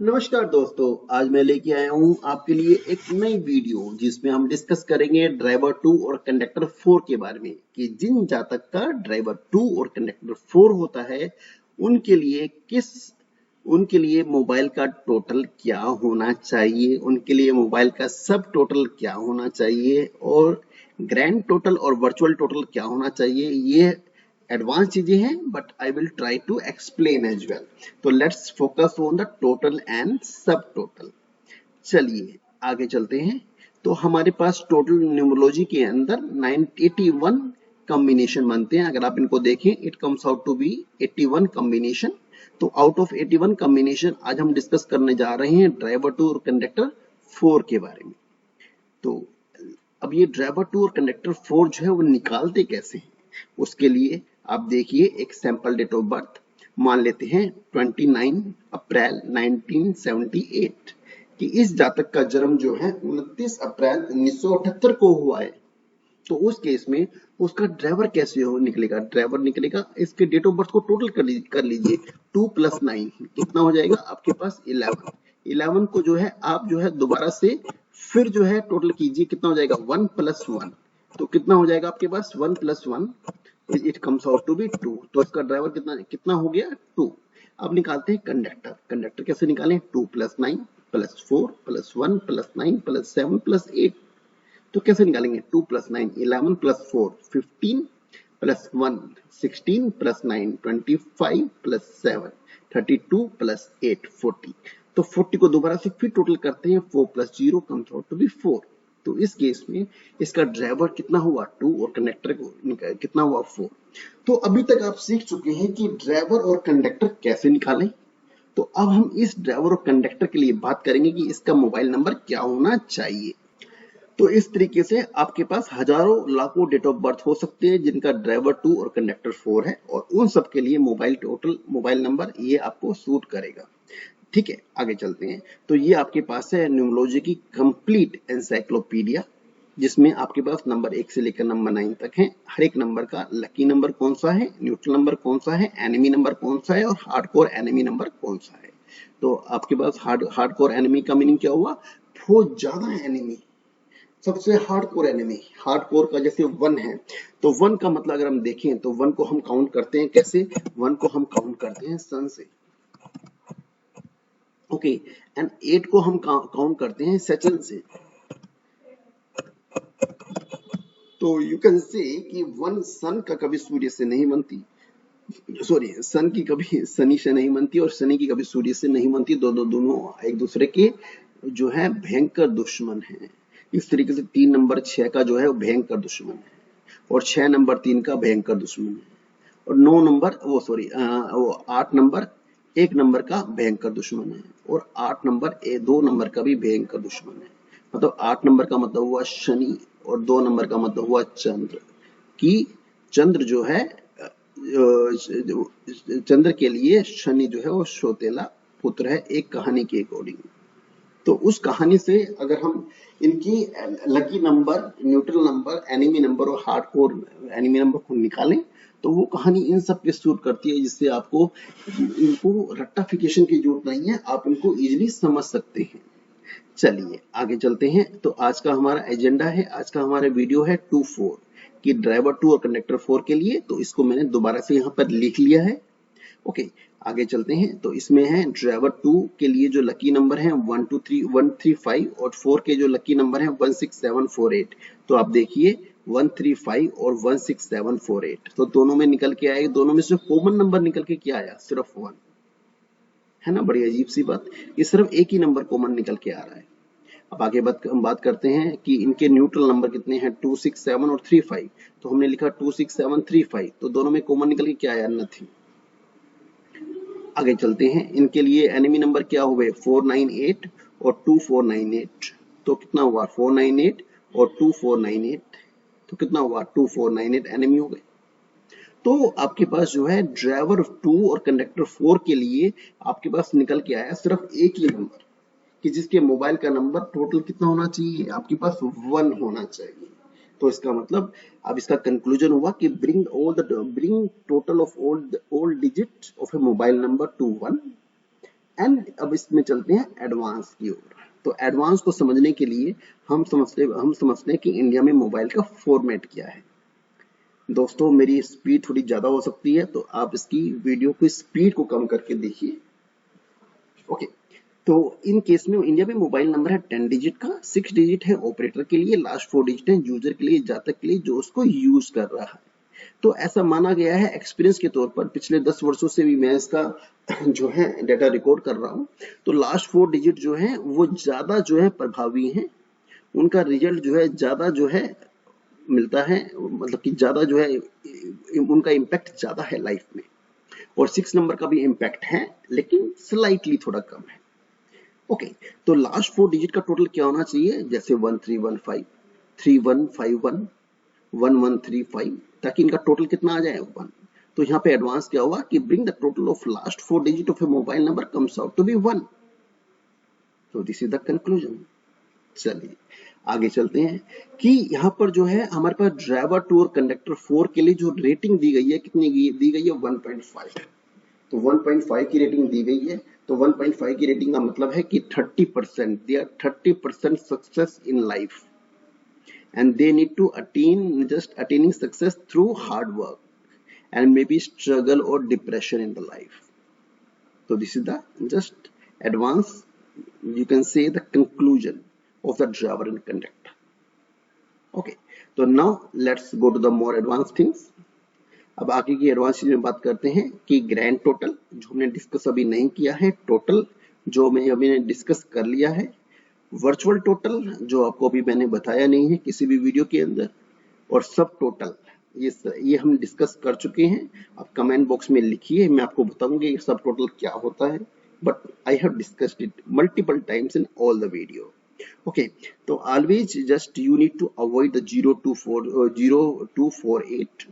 नमस्कार दोस्तों, आज मैं लेके आया हूँ आपके लिए एक नई वीडियो जिसमें हम डिस्कस करेंगे ड्राइवर 2 और कंडक्टर 4 के बारे में कि जिन जातक का ड्राइवर 2 और कंडक्टर 4 होता है उनके लिए उनके लिए मोबाइल का टोटल क्या होना चाहिए, उनके लिए मोबाइल का सब टोटल क्या होना चाहिए और ग्रैंड टोटल और वर्चुअल टोटल क्या होना चाहिए। ये एडवांस चीजें हैं but I will try to explain as well. तो let's focus on the total and sub total. चलिए आगे चलते हैं। तो हमारे पास टोटल न्यूमरोलॉजी के अंदर 981 कॉम्बिनेशन बनते हैं। अगर आप इनको देखें it comes out to be 81 combination. तो आउट ऑफ 81 कॉम्बिनेशन आज हम डिस्कस करने जा रहे हैं ड्राइवर 2 और कंडक्टर 4 के बारे में। तो अब ये ड्राइवर 2 और कंडक्टर 4 जो है वो निकालते कैसे हैं, उसके लिए आप देखिए एक सैंपल डेट ऑफ बर्थ मान लेते हैं 29 अप्रैल 1978 कि इस जातक का जन्म जो है 29 अप्रैल 1978 को हुआ है। तो उस केस में उसका ड्राइवर कैसे हो निकलेगा, ड्राइवर निकलेगा इसके डेट ऑफ बर्थ को टोटल कर लीजिए 2 + 9 कितना हो जाएगा आपके पास 11। 11 को जो है आप जो है दोबारा से फिर जो है टोटल कीजिए, कितना हो जाएगा 1 + 1। तो कितना हो जाएगा आपके पास 1 + 1 it comes out to be 2। तो इसका ड्राइवर कितना कितना हो गया 2। अब निकालते हैं कंडक्टर। कंडक्टर कैसे निकालें 2 + 9 + 4 + 1 + 9 + 7 + 8। तो कैसे निकालेंगे 2 + 9 11 + 4 15 + 1 16 + 9 25 + 7 32 + 8 40। तो 40 को दोबारा से फिर टोटल करते हैं 4 + 0 कम्स आउट टू बी 4। तो इस केस में इसका ड्राइवर कितना हुआ 2 और कंडक्टर को कितना हुआ 4। तो अभी तक आप सीख चुके हैं कि ड्राइवर और कंडक्टर कैसे निकालें। तो अब हम इस ड्राइवर और कंडक्टर के लिए बात करेंगे कि इसका मोबाइल नंबर क्या होना चाहिए। तो इस तरीके से आपके पास हजारों लाखों डेट ऑफ बर्थ हो सकते हैं जिनका ड्राइवर 2 और कंडक्टर 4 है और उन सब के लिए मोबाइल नंबर ये आपको सूट करेगा। ठीक है, आगे चलते हैं। तो ये आपके पास है न्यूमरोलॉजी की कंप्लीट एनसाइक्लोपीडिया जिसमें आपके पास नंबर 1 से लेकर नंबर 9 तक है। हर एक नंबर का लकी नंबर कौन सा है, न्यूट्रल नंबर कौन सा है, एनिमी नंबर कौन सा है और हार्डकोर एनिमी नंबर कौन सा है। तो आपके पास हार्डकोर एनिमी का मीनिंग क्या हुआ, बहुत ज्यादा एनिमी, सबसे हार्डकोर एनिमी। हार्डकोर का जैसे 1 है तो 1 का मतलब अगर हम देखें तो 1 को हम काउंट करते हैं कैसे, 1 को हम काउंट करते हैं सन से। ओके, एंड 8 को हम काउंट करते हैं सेचन से। तो यू कैन से कि 1 सन का कभी सूर्य से नहीं बनती, सॉरी सन की कभी शनि से नहीं बनती और शनि की कभी सूर्य से नहीं बनती। दोनों एक दूसरे के जो है भयंकर दुश्मन है। इस तरीके से 3 नंबर 6 का जो है वो भयंकर दुश्मन है और 6 नंबर 3 का भयंकर दुश्मन है और 9 नंबर वो सॉरी वो 8 नंबर 1 नंबर का भयंकर दुश्मन है और 8 नंबर 2 नंबर का भी भयंकर दुश्मन है। मतलब 8 नंबर का मतलब हुआ शनि और 2 नंबर का मतलब हुआ चंद्र। कि चंद्र जो है चंद्र के लिए शनि जो है वो सौतेला पुत्र है एक कहानी के अकॉर्डिंग। तो उस कहानी से अगर हम इनकी lucky number, neutral number, enemy number और हार्डकोर एनिमी नंबर को निकालें तो वो कहानी इन सब पे सूट करती है, जिससे आपको इनको रट्टाफिकेशन की जरूरत नहीं है, आप इनको इजीली समझ सकते हैं। चलिए आगे चलते हैं। तो आज का हमारा एजेंडा है, आज का हमारा वीडियो है 2-4 कि ड्राइवर 2 और कंडक्टर 4 के लिए। तो इसको मैंने दोबारा से यहाँ पर लिख लिया है। ओके, आगे चलते हैं। तो इसमें है ड्राइवर 2 के लिए जो लकी नंबर है 1 2 3 1 3 5 और 4 के जो लकी नंबर है 1 6 7 4 8। तो आप देखिए 1 3 5 और 1 6 7 4 8 तो दोनों में निकल के आए, दोनों में से कॉमन नंबर निकल के क्या आया, सिर्फ 1 है ना। बड़ी अजीब सी बात, ये सिर्फ एक ही नंबर कॉमन निकल के आ रहा है। अब आगे बात करते हैं कि इनके न्यूट्रल नंबर कितने हैं 2 6 7 और 3 5। तो हमने लिखा 2 6 7 3 5 तो दोनों में कॉमन निकल के क्या आया, नथिंग। आगे चलते हैं, इनके लिए एनिमी नंबर क्या हुए 498 और 2498। तो कितना हुआ 498 और 2498 तो कितना हुआ 2498 एनिमी हो गए। तो आपके पास जो है ड्राइवर 2 और कंडक्टर 4 के लिए आपके पास निकल के आया सिर्फ एक ही नंबर कि जिसके मोबाइल का नंबर टोटल कितना होना चाहिए आपके पास 1 होना चाहिए। तो इसका मतलब अब इसका कंक्लूजन हुआ कि bring total of all digit of a mobile number two 1 and अब इसमें चलते हैं एडवांस की ओर। तो एडवांस को समझने के लिए हम समझते हैं कि इंडिया में मोबाइल का फॉर्मेट क्या है। दोस्तों मेरी स्पीड थोड़ी ज्यादा हो सकती है, तो आप इसकी वीडियो की स्पीड को कम करके देखिए। ओके, तो इन केस में इंडिया में मोबाइल नंबर है 10 डिजिट का, 6 डिजिट है ऑपरेटर के लिए, लास्ट 4 डिजिट है यूजर के लिए, जातक के लिए जो उसको यूज कर रहा है। तो ऐसा माना गया है एक्सपीरियंस के तौर पर, पिछले 10 वर्षों से भी मैं इसका जो है डेटा रिकॉर्ड कर रहा हूं, तो लास्ट 4 डिजिट जो है वो ज्यादा जो है प्रभावी हैं, उनका रिजल्ट जो है ज्यादा जो है मिलता है, मतलब कि ज्यादा जो है उनका इम्पैक्ट ज्यादा है लाइफ में। और 6 नंबर का भी इम्पैक्ट है लेकिन स्लाइटली थोड़ा कम है। ओके, तो लास्ट 4 डिजिट का टोटल क्या होना चाहिए, जैसे 1315, 3151, 1135, ताकि इनका टोटल कितना आ जाए 1। तो यहाँ पे एडवांस क्या हुआ कि bring the total of last 4 digit of a mobile number comes out to be 1। तो दिस इज द कंक्लूजन। चलिए आगे चलते हैं कि यहाँ पर जो है हमारे पास ड्राइवर 2 और कंडक्टर 4 के लिए जो रेटिंग दी गई है, कितनी दी गई है 1.5। तो 1.5 की रेटिंग दी गई है। तो 1.5 की रेटिंग का मतलब है कि 30%, they are 30% success in life and they need to attaining success through hard work and maybe struggle or depression in the life. So this is the just advance, you can say the conclusion of the driver and conductor. Okay, so now let's go to the more advanced things. अब आगे की advance चीज में बात करते हैं कि grand total जो हमने डिस्कस अभी नहीं किया है, टोटल जो मैं अभी डिस्कस कर लिया है, वर्चुअल टोटल जो आपको अभी मैंने बताया नहीं है किसी भी वीडियो के अंदर, और सब टोटल ये हम डिस्कस कर चुके हैं। आप कमेंट बॉक्स में लिखिए, मैं आपको बताऊंगी ये सब टोटल क्या होता है, but I have discussed it multiple times in all the video. Okay, तो always just you need to avoid the 0248।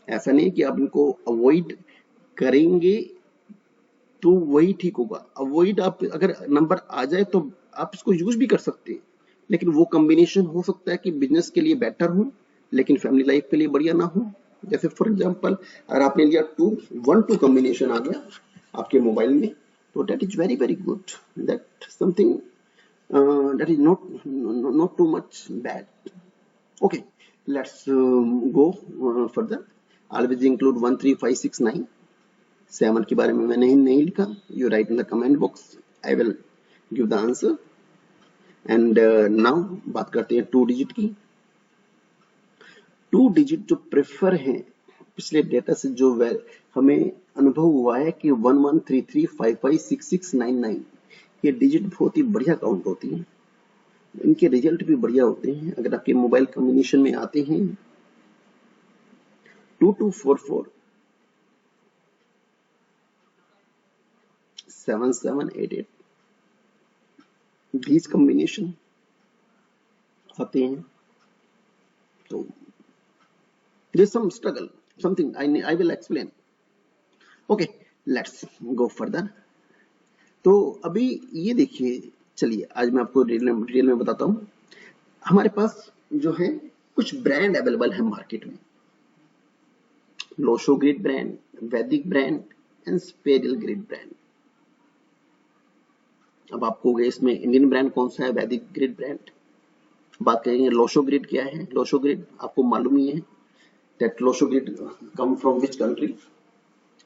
ऐसा नहीं कि आप इनको अवॉइड करेंगे तो वही ठीक होगा। अवॉइड आप अगर नंबर आ जाए तो आप इसको यूज भी कर सकते हैं, लेकिन वो कॉम्बिनेशन हो सकता है कि बिजनेस के लिए बेटर हो लेकिन फैमिली लाइफ के लिए बढ़िया ना हो। जैसे फॉर एग्जांपल अगर आपने लिया 2-1-2 कॉम्बिनेशन आ गया आपके मोबाइल में, तो that is very very good, that something that is not too much bad. Okay, let's go further. Always include 1 3 5 6 9। 7 के बारे में मैंने नहीं लिखा, you right in the comment box, I will give the answer. And now बात करते हैं 2 digit की। 2 डिजिट जो प्रेफर हैं, पिछले डेटा से जो हमें अनुभव हुआ है कि 1133556699 ये डिजिट बहुत ही बढ़िया काउंट होती हैं, इनके रिजल्ट भी बढ़िया होते हैं अगर आपके मोबाइल कॉम्बिनेशन में आते हैं। 2244 7788 these कॉम्बिनेशन आते हैं। तो there's some struggle, something I will explain. Okay, let's go further. तो अभी ये देखिए, चलिए आज मैं आपको डिटेल में बताता हूं। हमारे पास जो है कुछ ब्रांड अवेलेबल है मार्केट में, लोशो ग्रिड ब्रांड, वैदिक brand and spherical grid brand. अब आपको इसमें इंडियन ब्रांड कौन सा है, वैदिक ग्रिड ब्रांड। बात करेंगे लोशो ग्रिड क्या है। लोशो ग्रिड आपको मालूम ही है that Lo Shu grid come from which country.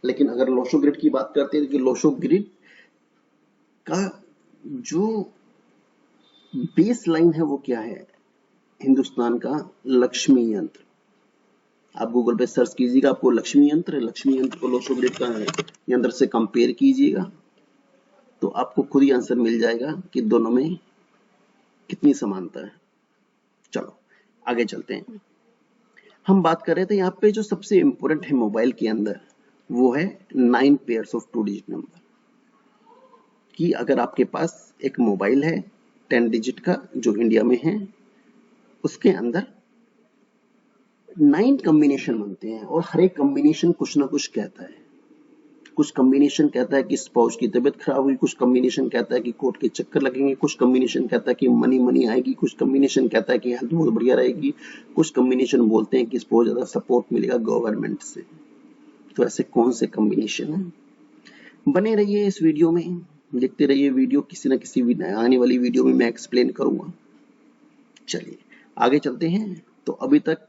लेकिन अगर लोशो ग्रिड की बात करते हैं कि लोशो ग्रिड का जो बेस लाइन है वो क्या है, हिंदुस्तान का लक्ष्मी यंत्र। आप गूगल पे सर्च कीजिएगा, आपको लक्ष्मी यंत्र को लोशो ग्रिड का यंत्र से कंपेयर कीजिएगा तो आपको खुद ही आंसर मिल जाएगा कि दोनों में कितनी समानता है। चलो आगे चलते हैं। हम बात कर रहे थे यहाँ पे जो सबसे इंपॉर्टेंट है मोबाइल के अंदर वो है 9 पेयर्स ऑफ 2 डिजिट नंबर। कि अगर आपके पास एक मोबाइल है 10 डिजिट का जो इंडिया में है, उसके अंदर 9 कॉम्बिनेशन बनते हैं और हर एक कॉम्बिनेशन कुछ ना कुछ कहता है। कुछ कॉम्बिनेशन कहता है कि स्पाउस की तबीयत खराब हुई, कुछ कॉम्बिनेशन कहता है कि कोर्ट के चक्कर लगेंगे, कुछ कॉम्बिनेशन कहता है कि मनी आएगी, कुछ कॉम्बिनेशन कहता है कि हेल्थ बहुत बढ़िया रहेगी, कुछ कॉम्बिनेशन बोलते हैं कि बहुत ज्यादा सपोर्ट मिलेगा गवर्नमेंट से। तो ऐसे कौन से कॉम्बिनेशन है, बने रहिए इस वीडियो में। देखते रहिए वीडियो, किसी न किसी आने वाली वीडियो में मैं एक्सप्लेन करूंगा। चलिए आगे चलते हैं। तो अभी तक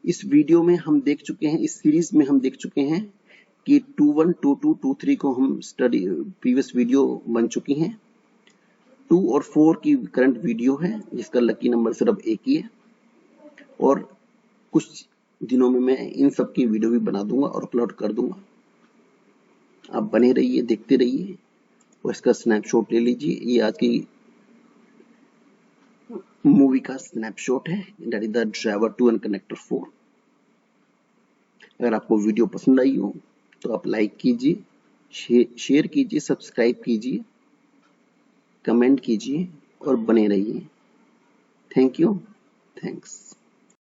इस वीडियो में हम देख चुके हैं, इस सीरीज में हम देख चुके हैं कि 2-1, 2-2, 2-3 को हम स्टडी, प्रीवियस वीडियो बन चुकी हैं। 2 और 4 की करंट वीडियो है जिसका लकी नंबर सिर्फ एक ही है, और कुछ दिनों में मैं इन सब की वीडियो भी बना दूंगा और अपलोड कर दूंगा। आप बने रहिए, देखते रहिए और इसका स्नैपशॉट ले लीजिए। ये आज की मूवी का स्नैपशॉट है, that is the driver 2 and connector 4। अगर आपको वीडियो पसंद आई हो तो आप लाइक कीजिए, शेयर कीजिए, सब्सक्राइब कीजिए, कमेंट कीजिए और बने रहिए। Thank you, thanks.